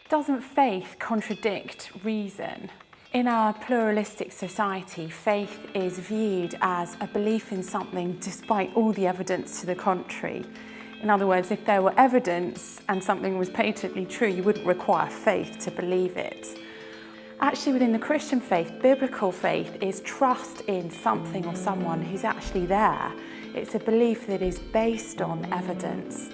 Doesn't faith contradict reason? In our pluralistic society, faith is viewed as a belief in something despite all the evidence to the contrary. In other words, if there were evidence and something was patently true, you wouldn't require faith to believe it. Actually, within the Christian faith, biblical faith is trust in something or someone who's actually there. It's a belief that is based on evidence.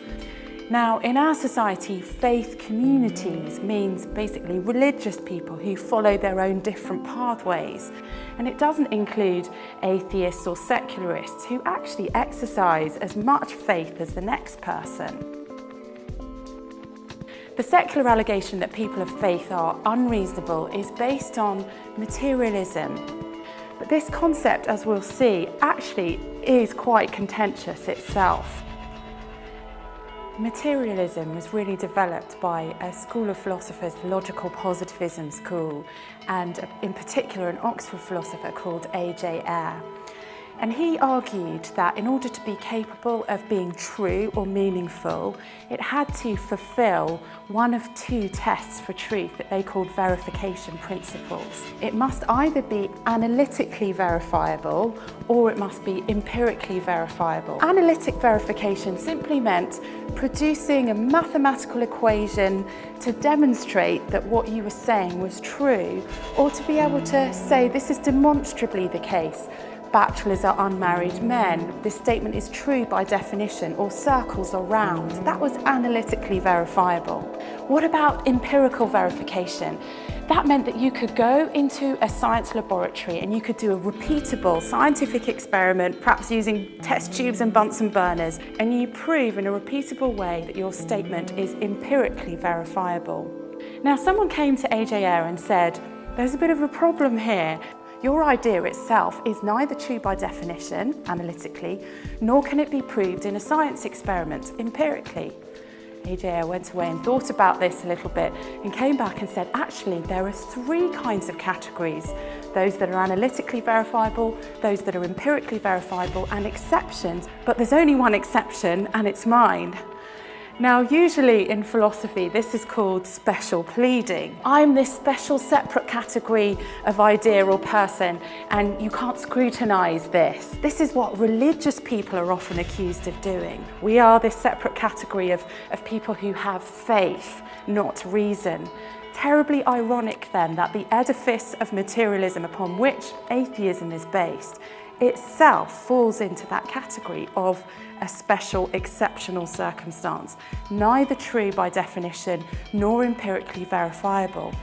Now, in our society, faith communities means basically religious people who follow their own different pathways. And it doesn't include atheists or secularists who actually exercise as much faith as the next person. The secular allegation that people of faith are unreasonable is based on materialism. But this concept, as we'll see, actually is quite contentious itself. Materialism was really developed by a school of philosophers, the logical positivism school, and in particular an Oxford philosopher called A.J. Ayer. And he argued that in order to be capable of being true or meaningful, it had to fulfill one of two tests for truth that they called verification principles. It must either be analytically verifiable or it must be empirically verifiable. Analytic verification simply meant producing a mathematical equation to demonstrate that what you were saying was true, or to be able to say this is demonstrably the case. Bachelors are unmarried men. This statement is true by definition, or circles are round. That was analytically verifiable. What about empirical verification? That meant that you could go into a science laboratory and you could do a repeatable scientific experiment, perhaps using test tubes and Bunsen burners, and you prove in a repeatable way that your statement is empirically verifiable. Now, someone came to A.J. Ayer and said, there's a bit of a problem here. Your idea itself is neither true by definition, analytically, nor can it be proved in a science experiment, empirically. A.J. Ayer went away and thought about this a little bit and came back and said, actually, there are three kinds of categories: those that are analytically verifiable, those that are empirically verifiable, and exceptions. But there's only one exception, and it's mine. Now, usually in philosophy, this is called special pleading. I'm this special separate category of idea or person, and you can't scrutinise this. This is what religious people are often accused of doing. We are this separate category of people who have faith, not reason. Terribly ironic then that the edifice of materialism upon which atheism is based itself falls into that category of a special, exceptional circumstance, neither true by definition nor empirically verifiable.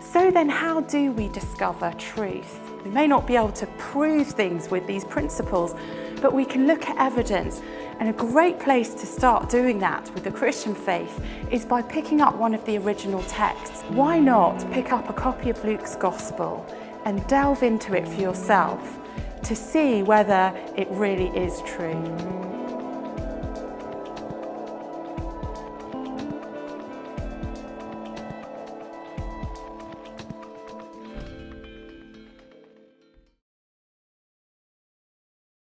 So then, how do we discover truth? We may not be able to prove things with these principles, but we can look at evidence. And a great place to start doing that with the Christian faith is by picking up one of the original texts. Why not pick up a copy of Luke's Gospel and delve into it for yourself to see whether it really is true?